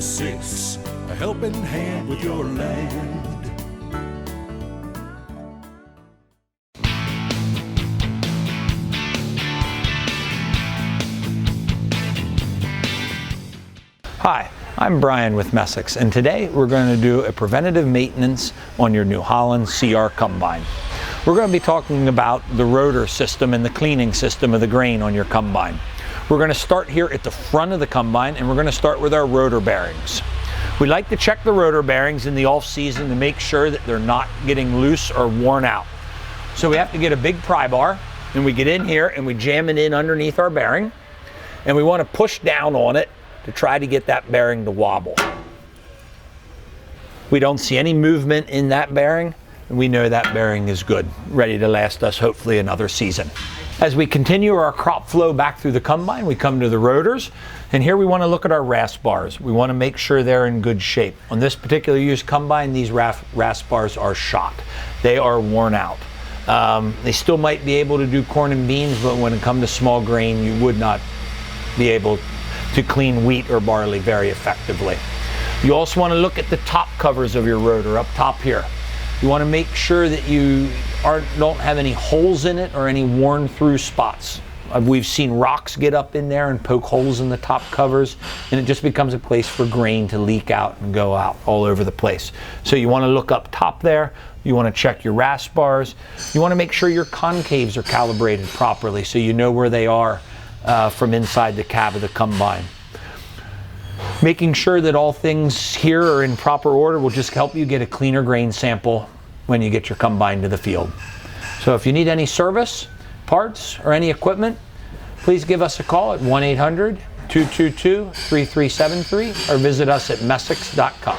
6, a helping hand with your land. Hi, I'm Brian with Messick's, and today we're going to do a preventative maintenance on your New Holland CR Combine. We're going to be talking about the rotor system and the cleaning system of the grain on your combine. We're going to start here at the front of the combine, and we're going to start with our rotor bearings. We like to check the rotor bearings in the off season to make sure that they're not getting loose or worn out. So we have to get a big pry bar, and we get in here and we jam it in underneath our bearing, and we want to push down on it to try to get that bearing to wobble. We don't see any movement in that bearing, and we know that bearing is good, ready to last us hopefully another season. As we continue our crop flow back through the combine, we come to the rotors, and here we want to look at our rasp bars. We want to make sure they're in good shape. On this particular used combine, these rasp bars are shot. They are worn out. They still might be able to do corn and beans, but when it comes to small grain, you would not be able to clean wheat or barley very effectively. You also want to look at the top covers of your rotor up top here. You want to make sure that you don't have any holes in it or any worn through spots. We've seen rocks get up in there and poke holes in the top covers, and it just becomes a place for grain to leak out and go out all over the place. So you want to look up top there. You want to check your rasp bars. You want to make sure your concaves are calibrated properly so you know where they are from inside the cab of the combine. Making sure that all things here are in proper order will just help you get a cleaner grain sample when you get your combine to the field. So if you need any service, parts, or any equipment, please give us a call at 1-800-222-3373 or visit us at messicks.com.